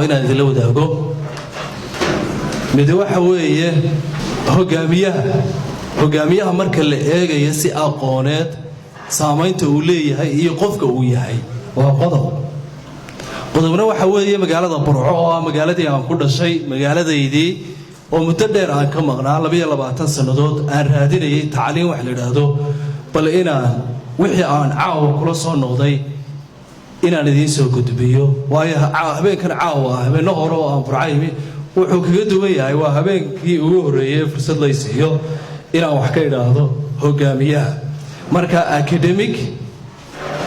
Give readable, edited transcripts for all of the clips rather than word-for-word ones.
caawa inaan idinla wadaago mid waxa weeye hogaamiyaha marka la eegayo si aqooneed saamaynta uu leeyahay iyo qofka uu yahay waa qodobna waxa weeye magaalada Burco oo magaaladii aan ku dhashay magaaladaydii oo muddo dheer aan ka maqnaa 22 sanadood aan raadinayay tacliin wax la yiraahdo bal inaan wixii aan caawa kula soo noqday inaan idin soo gudbiyo waayo habeenkan caawa habeenno hore oo aan Burcaymi wuxuu kaga duwan yahay waa habeenkii ugu horeeyay fursad la siiyo inaan wax ka yiraahdo hogaamiyaha marka academic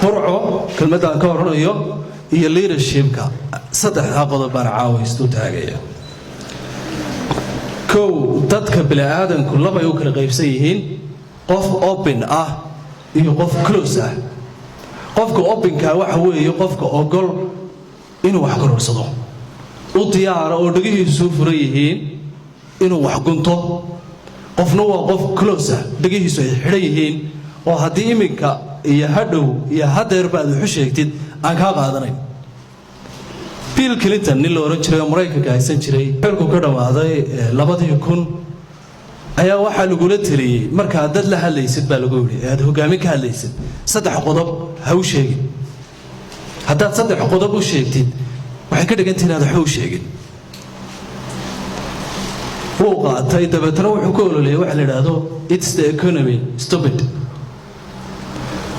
Burco kelmadaan ka horanayo iyo leadershipka saddexda qodob baan caawa istu taagaya kow dadka bini'aadanku laba ay u kala qaybsan yihiin qof open ah iyo qof close ah qofka openka waxa weeye qofka ogol inuu wax kororsado u diyaar oo dhagihiisu furan yihiin inuu wax gunto qofna waa qof close ah dhagihiisu ay xiran yihiin oo haddii iminka iyo hadhow iyo hadeer baad u sheegtid aan ka qaadanayn Bill Clinton nin la oran jiray Mareykanka aysan jiray xilku ka dhamaaday 2000 ayaa waxa lagu la taliyay marka dad la hadlaysid baa lagu yiri aad hogaamin ka hadlaysid saddex qodob ha u sheegin haddaad saddex qodob u sheegtid waxay ka dhigan tahay inaad wax u sheegin wuu qaatay dabeetana wuxuu ku ololeeyay wax la yiraahdo it's the economy stupid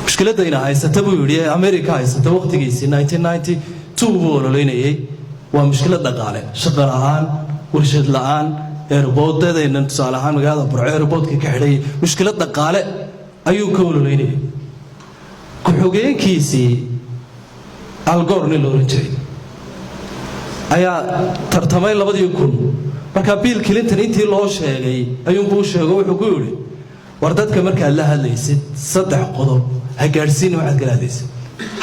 mushkiladda ina haysata buu yiri America haysata waqtigiisii 1992 buu ololeynayay waa mushkilad dhaqaale shaqo la'aan warshad la'aan airportadayna tusaale ahaan magaalada Burco airportka ka xidhay mushkilad dhaqaale ayuu ka ololeynayay ku xogeenkiisii Al Gore nin la oran jiray ayaa tartamay 2000 marka Bill Clinton intii loo sheegay ayuu buu sheegay wuxuu ku yiri war dadka marka la hadlaysid saddex qodob ha gaarsiin waxaad galaadaysid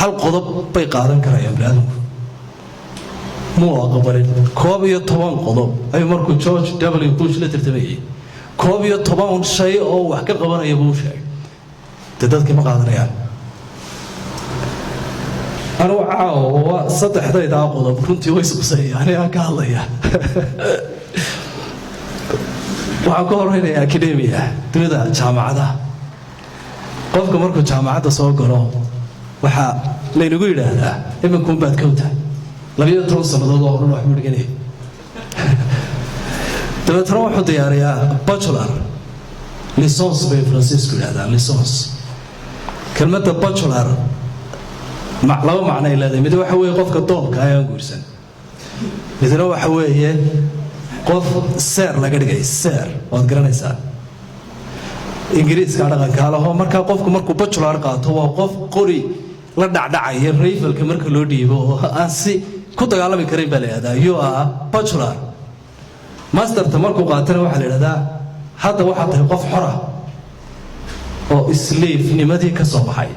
hal qodob bay qaadan karayaan bini'aadamku muu aqbalin 11 qodob ay markuu George W Bush la tartamayay 11 shay oo wax ka qabanaya buu sheegay dadka ma qaadanayaan أنا وعاو صدق حدا يتعاقد كنت ويسقسي يعني أكاليا وعقول هنا أكاديمية تريد جامعة قفك مركو جامعة صور قرام وحا لين يقول هذا إما يكون بعد كوتا لم يتوصل الله نروح مرجعني تبى تروح دياريا باتشلر ليسانس بفرانسيسكو هذا ليسانس كلمة باتشلر لو معنى إلا ذي مدة وحوي قف كطوب كأيان قرسن مدة وحوي قف سير لقد جاي سير وأذكرني سير إنجليز كارا كاله هو مركب قف كمركب بتشلار قات هو قف قري لا دعي الريفل كمركب لودي هو أنسي كنت قال لي كريم بالي هذا يو بتشلار ماستر تمركب قاتنا واحد هذا حتى واحد قف حرة أو إسليف نمدي كصباحي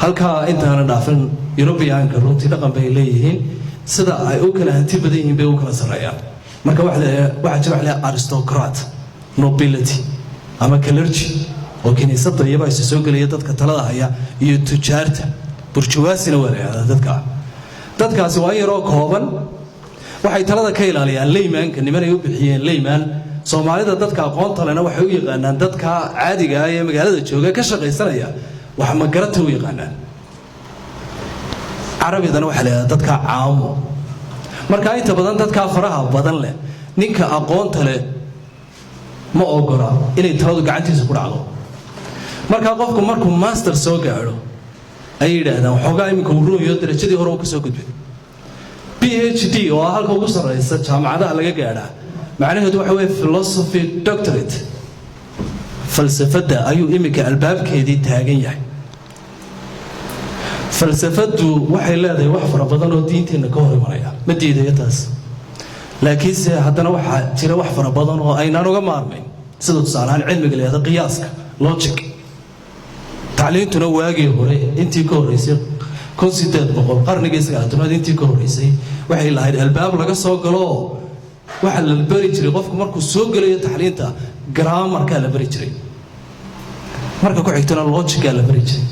halka intaana dhaafin European-ka runtii dhaqan bay leeyihiin sida ay u kala hanti badan yihiin bay u kala sareeyaan marka waxa jira aristocrat nobility ama clergy oo kiniisadda iyaba ay soo galaya dadka talada haya iyo tujaarta burjuwaasina walaalaha dadkaasi waa yaroo kooban waxay talada ka ilaaliyaan laymaanka niman ay u bixiyeen laymaan Soomaalida dadka aqoonta lehna waxay u yaqaanaan dadka caadiga ah ee magaalada jooga ka shaqaysanaya waxa ma garata u yaqaanaan Arabidana waxa leeyahay dadka caamo marka inta badan dadka faraha badan leh ninka aqoonta leh ma ogola inay taladu gacantiisa ku dhacdo marka qofku markuu master soo gaaro ay yiraahdaan xogaa imika uu rooyo darajadii hore uu ka soo gudbay PhD oo halka ugu sareysa jaamacadaha laga gaaraa macnaheedu waxa weeye philosophy doctorate falsafada ayuu imika albaabkeedii taagan yahay falsafadu waxay leedahay wax fara badan oo diinteena ka hor imanaya ma diidayo taas laakiin se haddana waxa jira wax fara badan oo aynaan uga maarmayn sida tusaalahaan cilmiga leeyahay qiyaaska logic tacliintuna waagii hore intii ka horeysay considered boqol qarnigii 9aad intii ka horeysay waxay lahayd albaab laga soo galo waxa la bari jiray qofku markuu soo galayo taxliinta grammarka la bari jiray marka ku xigtana logic la bari jiray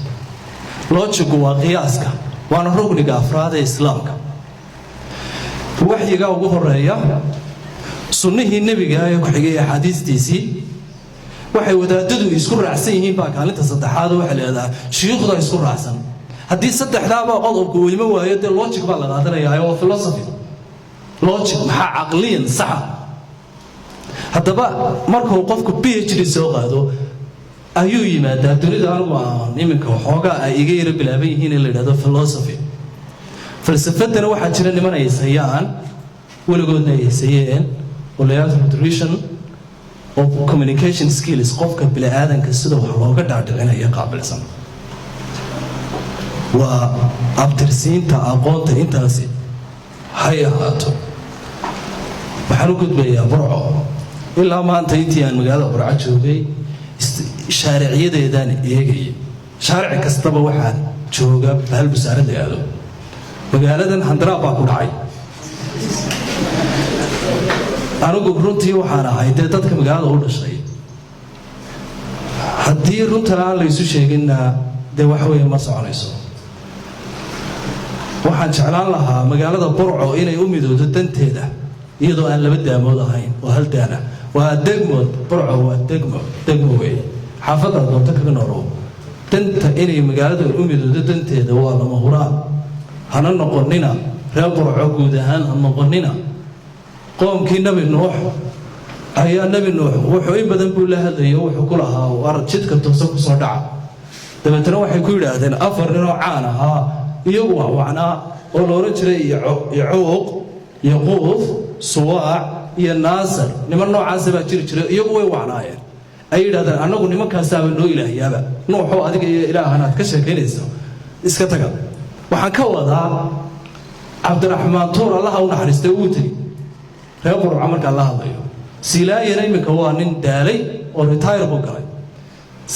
logic waa qiyaaska waana rugniga afraad ee islaamka waxyiga ugu horeeya sunnihii nebiga ee ku xigay axaadiistiisii waxay wadaadadu isku raacsan yihiin baa kaalinta saddexaad waxa leedahay shuyuukhda isku raacsan haddii saddexdaaba qodobku weyma waayo dee logic baa la qaadanayaa oo philosophy logic maxaa caqliyan saxa haddaba markuu qofku PhD soo qaado ayuu yimaadaa dunida anigu aan iminka waxoogaa ay iga yara bilaaban yihiin in la yidhahdo philosophy falsafadana waxaa jira niman ay sayaan weligoodna ay sayeen oo la yidhahdo nutrition of communication skills qofka bini'aadanka sida wax looga dhaadhicinaya qaabilsan waa abtirsiinta aqoonta intaasi hay ahaato waxaan u gudbayaa burco ilaa maanta intii aan magaalada burco joogay shaariicyadeedaan eegayay shaaric kastaba waxaa jooga bahal wasaaradda aado magaaladan handaraab baa ku dhacay anigu runtii waxaan ahay dee dadka magaalada u dhashay haddii runtan aan laysu sheeginna dee wax weeye ma soconayso waxaan jeclaan lahaa magaalada burco inay u midowdo danteeda iyadoo aan laba daamood ahayn oo hal daana waa degmood burco waa degmo wey xaafadda doonto kaga noolow danta inay magaalada u midowdo danteeda waa lama huraan hana noqonina reer burco guud ahaan ha noqonina qoomkii nabi nuux ayaa nabi nuux wuxuu in badan buu la hadlayay wuxuu ku lahaa war jidka toosan ku soo dhaca dabeetana waxay ku yidhaahdeen 4 nin oo caan ahaa iyagu waa wacnaa oo la oran jiray yacuuq yaquuf suwaac iyo naasir niman noocaasa baa jiri jiray iyagu way wacnaayeen ay yidhahdeen annagu nimankaasaaba noo ilaahyaaba nuuxoo adiga iyo ilaahan aad ka sheekaynayso iska taga waxaan ka wadaa cabdiraxmaan tuur allaha u naxariistay uu tegi reer burco markaa la hadlayo silaayana iminka waa nin daalay oo retire buu galay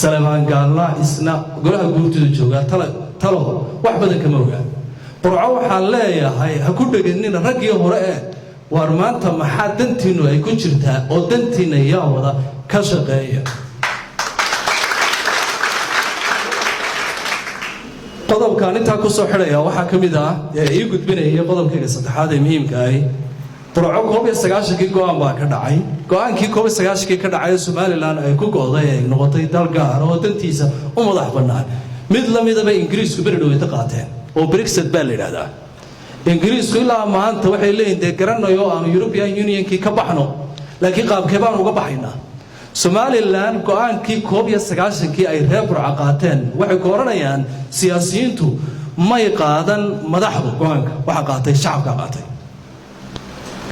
salamaan gaalna isna golaha guurtooda joogaa talo wax badan kama ogaa burco waxaan leeyahay ha ku dheganina raggii hore waar maanta maxaa dantiinnu ay ku jirtaa oo dantiinna yaa wada ka shaqeeya qodobkaan intaa ku soo xidhaya waxaa ka mid ah ee ii gudbinaya qodobkayga saddexaad ee muhiimka ahi burco 1990kii go'aan baa ka dhacay go'aankii 1990kii ka dhacay Somaliland ay ku go'day ay noqotay dal gaar oo dantiisa u madax bannaan mid la midaba Ingiriisku bari dhaweyta qaateen oo Brexit baa la yiraahdaa Ingiriisku ilaa maanta waxay leeyihiin garanayo aan European Unionkii ka baxno laakiin qaabkee baan uga baxaynaa Somaliland go'aankii 1990kii ay reer burco qaateen waxay ku oranayaan siyaasiyiintu may qaadan madaxda go'aanka waxa qaatay shacabka qaatay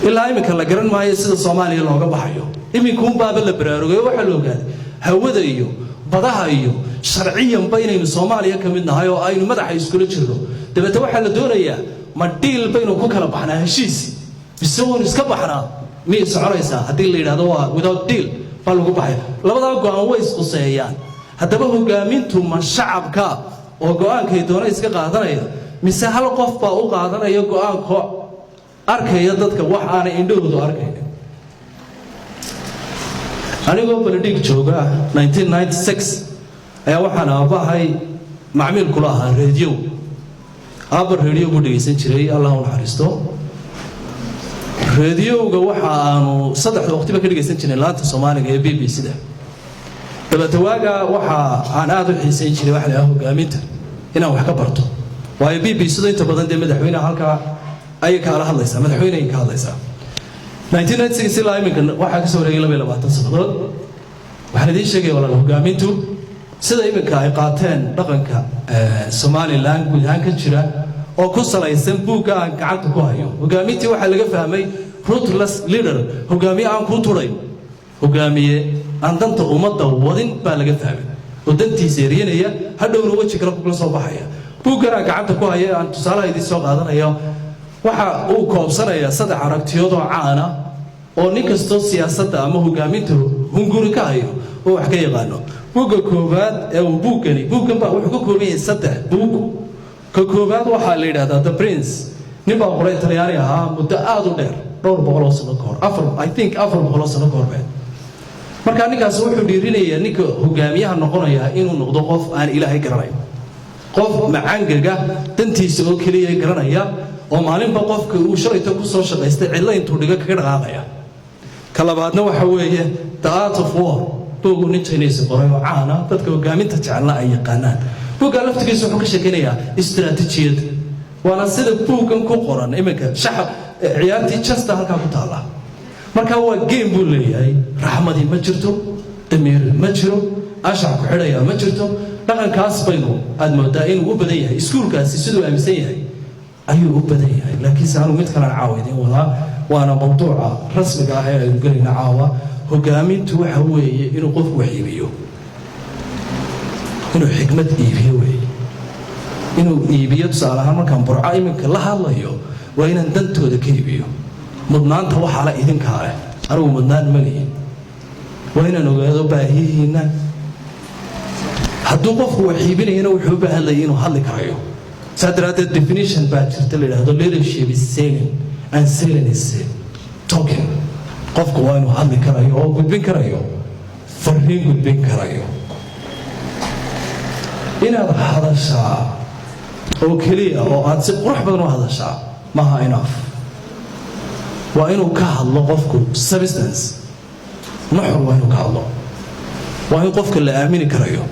ilaa iminka la garan maayo sida Soomaaliya looga baxayo iminkuun baaba la baraarugay waxa loo gaaday hawada iyo badaha iyo sharciyan baynaynu Soomaaliya ka mid nahay oo aynu madaxa iskula jirno dabada waxa la doonayaa ma deal baynu ku kala baxnaa heshiis bisoo iska baxnaa mi soconaysa hadii la yiraahdo waa without deal baa lagu baxay labada go'aan way isku seeyaan hadaba hogaamintu ma shacabka oo go'aankay doona iska qaadanaya mise hal qof baa u qaadanaya go'aanka arkaya dadka wax aan indhahoodu arkayn anigoo Benedict jooga 1996 ayaa waxaan aabahay macmiil kula ahaa radio aabar radio ku dhageysan jiray Allah u naxariisto radioga waxa aanu saddex waqtiba ka dhageysan jirnay laanta Soomaaliga ee BBC-da dabadawaaga waxa aan aad u xiisayn jiray wax la hogaaminta inaan wax ka barto waayo BBC-da inta badan de madaxweynaha halka ay ka hadlaysaa madaxweynaha ka hadlaysaa 1996 ilaa iminka waxa ka soo wareegay 22 sanadood waxaan idin sheegay walaal hogaamintu sida iminka ay qaateen dhaqanka Somaliland guud ahaan ka jira oo ku salaysan buugga aan gacanta ku hayo hogaamintii waxa laga fahmay ruthless leader hogaamiye aan ku turay hogaamiye aan danta ummadda wadin baa laga fahmay oo dantiisa yeerinaya hadhowna waji kale ku soo baxaya buugga aan gacanta ku hayo aan tusaalaha idin soo qaadanayo waxa uu koobsanaya saddex aragtiyood oo caan ah oo nin kasto siyaasadda ama hogaaminta hunguri ka hayo oo wax ka yaqaano buugga koowaad ee uu buuggani buuggan baa wuxuu ka kooban yahay saddex buug ka koowaad waxa la yiraahdaa The Prince nin baa qoray Talyaani ahaa muddo aad u dheer dhowr boqol oo sano ka hor afar boqol oo sano ka hor marka ninkaas wuxuu dhiirinayaa ninka hogaamiyaha noqonaya inuu noqdo qof aan Ilaahay garanayn qof macaangaga dantiisa oo kaliya garanaya oo maalinba qofka uu shalayta ku soo shaqaystay cidla intuu dhiga kaga dhaqaaqaya ka labaadna waxa weeye The Art of War buugu nin Chinese qoray oo caana dadka hogaaminta jecelna ay yaqaanaan buugga laftigiisa wuxuu ka sheekaynayaa istiraatiijiyad waana sida buuggan ku qoran iminka shacab ciyaartii jasta halkaa ku taala marka waa game buu leeyahay raxmadii ma jirto damiir ma jiro ashac ku xidhaya ma jirto dhaqankaas baynu aad moodaa inuu u badan yahay iskuulkaasi siduu aaminsan yahay ayuu u badan yahay laakiin saanu mid kale caawidin waana mawduuca rasmiga ah ee aynu gelayna caawa hogaamintu waxa weeye inuu qofku wax iibiyo inuu xikmad iibiyo weeye inuu iibiyo tusaale ahaan markaan burco iminka la hadlayo waa inaan dantooda ka iibiyo mudnaanta waxaa la idinkaa leh anigu mudnaan ma lihin waa inaan ogaado baahihiinna hadduu qofku wax iibinayana wuxuu u baahan layay inuu hadli karayo saa daraaddeed definition baa jirta la yidhaahdo leadership is selling and selling is talking qofku waa inuu hadli karayo oo gudbin karayo fariin gudbin karayo inaad hadashaa oo keliya oo aad si qurux badan u hadashaa maaha enough waa inuu ka hadlo qofku substance nuxur waa inuu ka hadlo waa in qofka la aamini karayo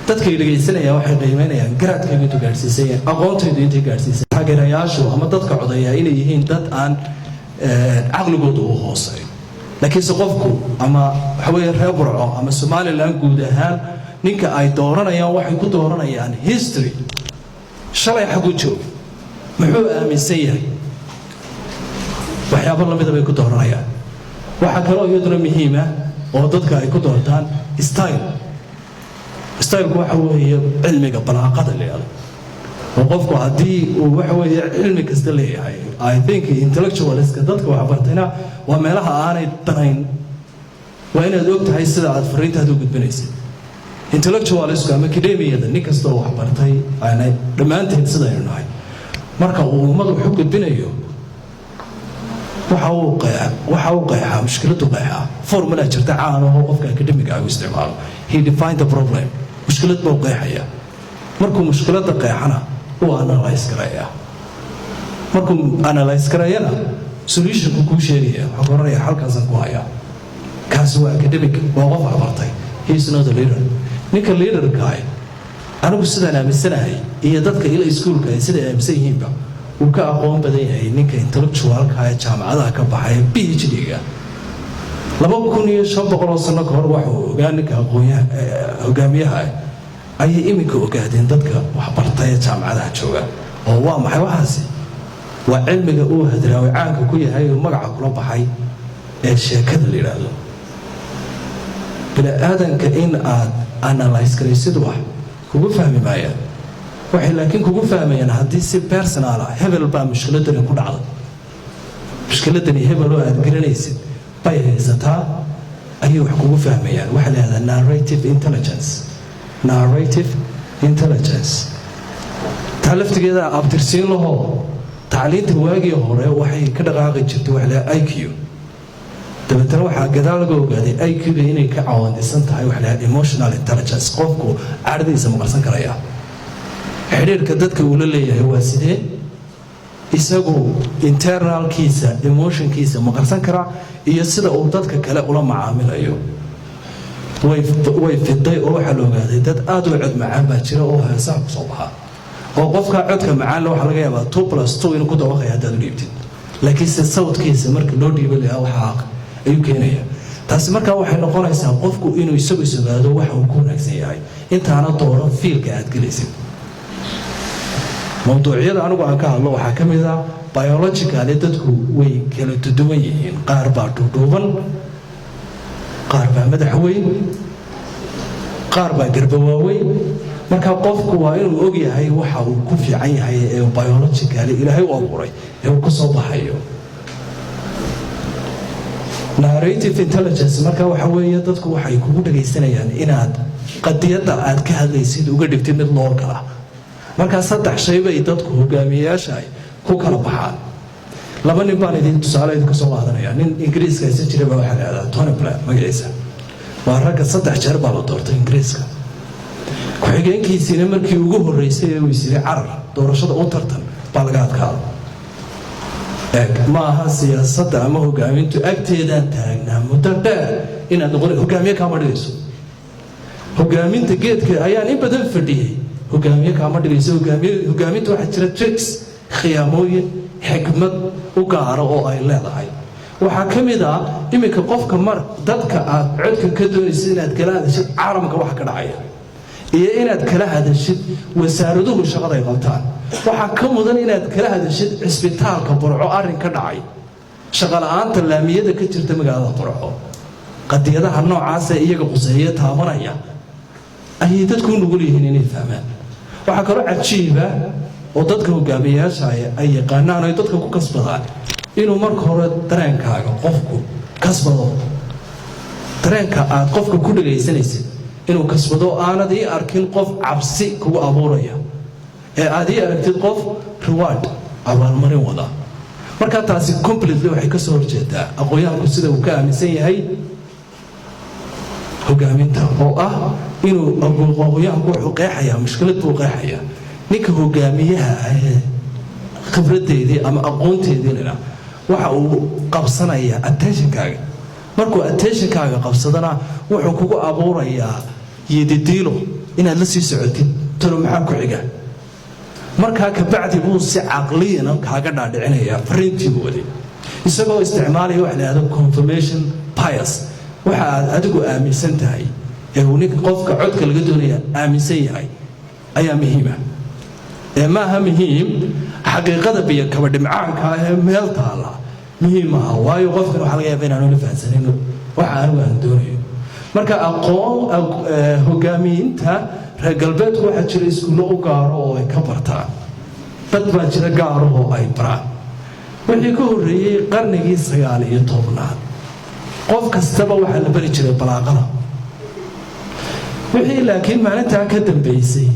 dadkay dhegaysanayaan waxay qiimeynayaan garaadkaygu intuu gaadhsiisayeen aqoontaydu intay gaadhsiisay taageerayaashu ama dadka codaya inay yihiin dad aan caqligooda u hooseeyo laakiinse qofku ama waxa weeye reer burco ama somaliland guud ahaan ninka ay dooranayaan waxay ku dooranayaan history shalay xagu joog muxuu aaminsan yahay waxyaabo lamida bay ku dooranayaan waxaa kaloo iyaduna muhiima oo dadka ay ku doortaan styleku waxa weeye cilmiga balaaqada leeyahay oo qofku haddii uu waxa weeye cilmi kasta leeyahay I think intellectualiska dadka wax bartayna waa meelaha aanay danayn waa inaad og tahay sida aad fariintaada u gudbinaysid intellectualisku ama academiyada nin kasta oo wax bartay aanay dhammaanteed sidaynu nahay marka uu ummad wax u gudbinayo waxa uu qeexaa mushkiladu qeexaa formula jirta caan oo qofka academiga ay u isticmaalo he defined the problem mushkilad buu qeexaya markuu mushkilada qeexana uu analyze karaya markuu analyze karayana solution ku sheegaya waxa qoraya halkaas ku haya kaas waa academic waa qof wax bartay he is not a leader ninka leaderka ah anigu sidaan aaminsanahay iyo dadka ila iskuulka ay sida aaminsan yihiinba uu ka aqoon badan yahay ninka intellectualka ee jaamacadaha ka baxay PhD-ga 2500 sano ka hor waxa uu ogaa ninka hogaamiyaha ayay iminka ogaadeen dadka wax bartay jaamacadaha jooga oo waa maxay waxaasi waa cilmiga uu hadraawi caanka ku yahay oo magaca kula baxay ee sheekada la yiraahdo bini'aadanka in aad analyze garaysid wax kugu fahmi maayaan waxay laakiin kugu fahmayaan haddii si personal ah hebel baa mushkiladani ku dhacday mushkiladani hebel oo aad garanaysid bay haysataa ayay wax kugu fahmayaan waxa la yidhahdaa narrative intelligence taa laftigeeda abtirsiin lahoo tacliinta waagii hore waxay ka dhaqaaqi jirtay waxa la yidhahdaa IQ dabeetana waxaa gadaal laga ogaaday IQ-ga inay ka caawinaysan tahay waxa la yidhahdaa emotional intelligence qofku caadadiisa maqalsan karaya xiriirka dadka uu la leeyahay waa sidee isagu internalkiisa emotionkiisa maqalsan kara iyo sida uu dadka kale ula macaamilayo way fiday oo waxa la ogaaday dad aad u cod macaan baa jira oo heesaha ku soo baxa oo qofka codka macaan waxa laga yaabaa 2+2 inuu ku dawaqay haddaad u dhiibtid laakiin se sawdkiisa marka loo dhiibo lahaa waxa ayuu keenaya taasi markaa waxay noqonaysaa qofku inuu isagu ogaado waxa uu ku wanaagsan yahay intaana dooran fiilka aad gelaysid mawduucyada anigu aan ka hadlo waxaa ka mid ah biologically dadku way kala duwan yihiin qaar baa dhuudhuuban qaar baa madax weyn qaar baa garba waaweyn marka qofku waa inuu og yahay waxa uu ku fiican yahay ee biologically ilaahay u abuuray ee uu ka soo baxayo narrative intelligence marka waxa weeye dadku waxay kugu dhagaysanayaan inaad qadiyada aad ka hadlaysid uga dhigtid mid loo kala marka saddex shay bay dadku hogaamiyayaasha ku kala baxaan laba nin baan idin tusaale idin soo qaadanaya nin Ingiriiska isa jiray baa waxa la yiraahdaa Tony Blair magaciisa waa ragga saddex jeer baa la doortay Ingiriiska ku-xigeenkiisina markii ugu horeysay uu isiray carar doorashada u tartan baa laga adkaaday ma aha siyaasadda ama hogaamintu agteedaan taagnaa muddo dheer inaad noqon hogaamiye kaama dhigayso. hogaaminta geedka ayaan in badan fadhiyey, hogaamiye kaama dhigayso. hogaaminta waxaa jira tricks, khiyaamooyin, xikmad u gaara oo ay leedahay. waxaa ka mid ah iminka qofka dadka aad codka ka doonaysid inaad kala hadashid caalamka wax ka dhacaya iyo inaad kala hadashid wasaaraduhu shaqada ay qabtaan. waxaa ka mudan inaad kala hadashid cisbitaalka Burco arrin ka dhacay, shaqo la'aanta laamiyada ka jirta magaalada Burco. qadiyadaha noocaas ee iyaga quseeya taabanaya ayay dadku u nugul yihiin inay fahmaan. waxaa kaloo cajiiba oo dadka hogaamiyayaasha ay yaqaanaan oo dadka ku kasbadaan inuu marka hore dareenkaaga qofku kasbado. dareenka aad qofka ku dhagaysanaysid inuu kasbado aanad ii arkin qof cabsi kugu abuuraya ee aad ii aragtid qof reward abaalmarin wada. marka taasi completely waxay ka soo horjeedaa aqoonyahanku sida uu ka aaminsan yahay hogaaminta, oo ah inuu aqoonyahanku wuxuu qeexayaa mushkilad buu qeexayaa. ninka hogaamiyaha ah khibraddeedii ama aqoonteedii lena waxa uu qabsanayaa attentionkaaga. markuu attentionkaaga qabsadana wuxuu kugu abuurayaa yedidiilo inaad la sii socotid talo maxaa ku xiga. markaa kabacdi buu si caqliyana kaaga dhaadhicinayaa fariintii uu waday, isagoo isticmaalaya wax la yidhahdo confirmation bias. waxa aad adigu aaminsan tahay ee uu ninka qofka codka laga doonaya aaminsan yahay ayaa muhiima, ee maaha muhiim xaqiiqada biyo kaba dhimcaanka ee meel taala muhiim aha. waayo qofkan waxaa laga yaabaa inaanu la fahansanin waxa anigu aan doonayo. marka hogaamiinta reer galbeedku waxaa jira iskuullo u gaaro oo ay ka bartaan, dad baa jira gaaro oo ay baraan. wixii ka horreeyey qarnigii 19aad qof kastaba waxaa la bari jiray balaaqada. wixii laakiin maalintaa ka dambeysay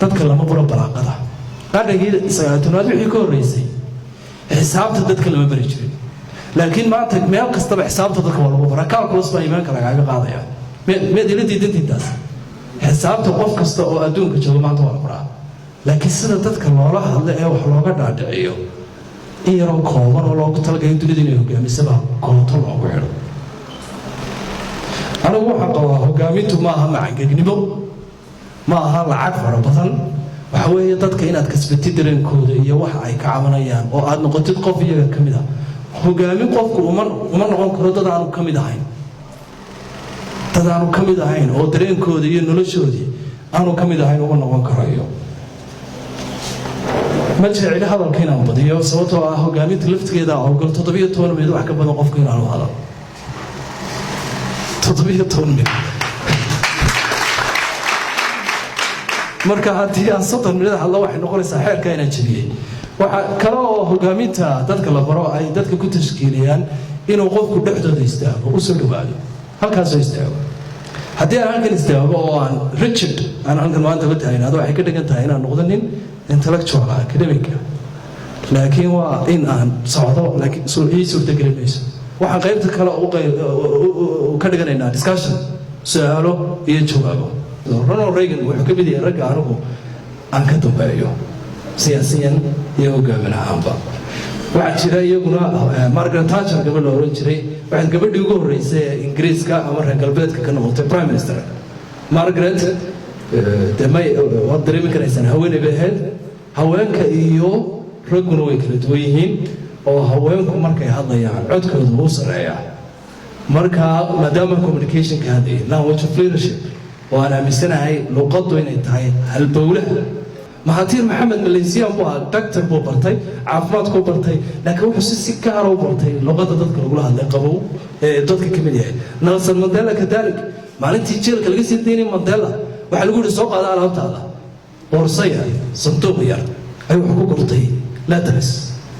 dadka lama baro balaaqada. qarnigii 19aad wixii ka horreysay xisaabta dadka lama bari jirin, laakiin maanta meel kastaba xisaabta dadka waa lagu baraa. calculus baa iimaanka lagaaga qaadaya. meed ila diidantiintaas xisaabta qof kasta oo adduunka jooga maanta waa la baraa, laakiin sida dadka loola hadlo ee wax looga dhaadhiciyo in yaroo kooban oo loogu talagalay dunida inay hogaamisaba koonto loogu xidho. anigu waxaan qabaa hogaamintu ma aha macangegnimo, ma aha lacag fara badan. waxa weeye dadka inaad kasbatid dareenkooda iyo waxa ay ka cabanayaan oo aad noqotid qof iyaga ka mid ah. hogaamin qofku uma noqon karo dad aanu ka mid ahayn, oo dareenkooda iyo noloshoodii aanu ka mid ahayn uma noqon karayo. ma jeceli hadalka inaan badiyo sababtoo ah hogaaminta laftigeeda ogol 17 minid wax ka badan qofku inaanu hadal 17 minid. marka haddii aan 30 minid hadlo waxay noqonaysaa xeerka inaan jebiyey. waxa kale oo hogaaminta dadka la baro ay dadka ku tashkiiliyaan inuu qofku dhexdooda istaago, u soo dhawaado, halkaasoo istaago. haddii aan halkan istaago oo aan Richard aan halkan maanta la taagnaado waxay ka dhigan tahay inaan noqdo nin intellectual academic, laakiin waa in aan socdo, laakiin ii suurtagelin mayso. waxaan qaybta kale ka dhiganaynaa discussion, su'aalo iyo jawaabo. Ronald Reagan wuxuu ka mid yahay ragga anigu aan ka dambeeyo siyaasiyan iyo hogaamin ahaanba. waxaa jira iyaguna Margaret Thatcher gabadh la oran jiray, waxay gabadhii ugu horreysay ee Ingiriiska ama reer galbeedka ka noqotay prime minister. Margaret waad dareemi karaysaan haweeney bay ahayd. haweenka iyo ragguna way kala duwan yihiin, oo haweenku markay hadlayaan codkooda wuu sareeyaa. marka maadaama communication-ka hadlayay language of leadership oo aan aaminsanahay luqaddu inay tahay halbowlaha. Mahathir Mohamad Malaysian buu ahaa doctor buu bartay, caafimaadku bartay, laakiin wuxuu si gaar ah u bartay luqadda dadka lagula hadlay qabow ee dadka ka mid yahay. Nelson Mandela kadalik maalintii jeelka laga sii daynay Mandela waxaa lagu yidhi soo qaada alaabtaada, boorso yar, sanduuq yar ayuu wax ku gurtay letters,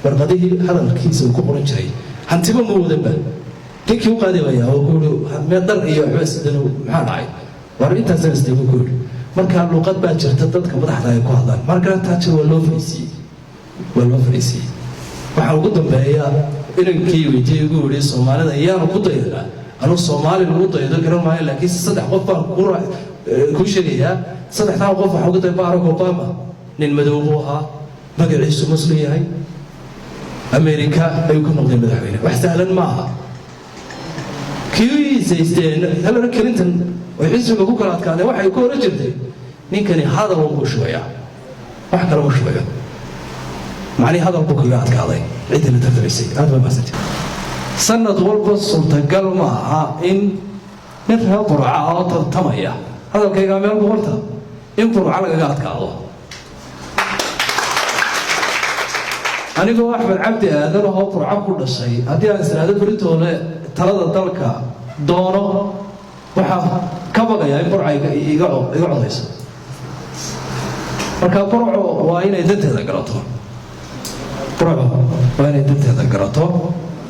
warqadihii hadalkiisa uu ku qoran jiray. hantiba ma wadanba. ninkii u qaadi wayaa oo ku yidhi mee dhar iyo waxba sidanu maxaa dhacay, war intaas istaagu ku yidhi. marka luqad baa jirta dadka madaxda ay ku hadlaan. Margaret Thatcher waa loo fariisiyey. waxaa ugu dambeeya inankii weydiiyey ugu yidhi Soomaalida ayaanu ku daydanaa. anuu Soomaali lagu daydo garan maayo, laakiin 3 qof baan ku sheegayaa. 3 qof waxaa ugu day Barack Obama, nin madow buu ahaa, magaciisu muslim yahay. أمريكا يكون نقطة مدحوينة وحسهلا معها كيوي سيستين هلا كلينتون ويحسوا بكرة كان واحد يكون رجلته مين كان هذا هو شوية واحد كلامه شوية معني هذا البكرات كذا عيد اللي تدرسي هذا ما سنتي سنة والبص وتقل معها إن نفهم برعة تمية هذا الكي قام يلقى ورثة إن برعة لقاعد كذا أنا جو أحمد عبدي هذا هو برعة كل شيء هذه أنسان هذا بريتون ترى ذلك دونه وحا كبر يا برعة يقعد ليس marka burco waa inay danteeda garato burco waa inay danteeda garato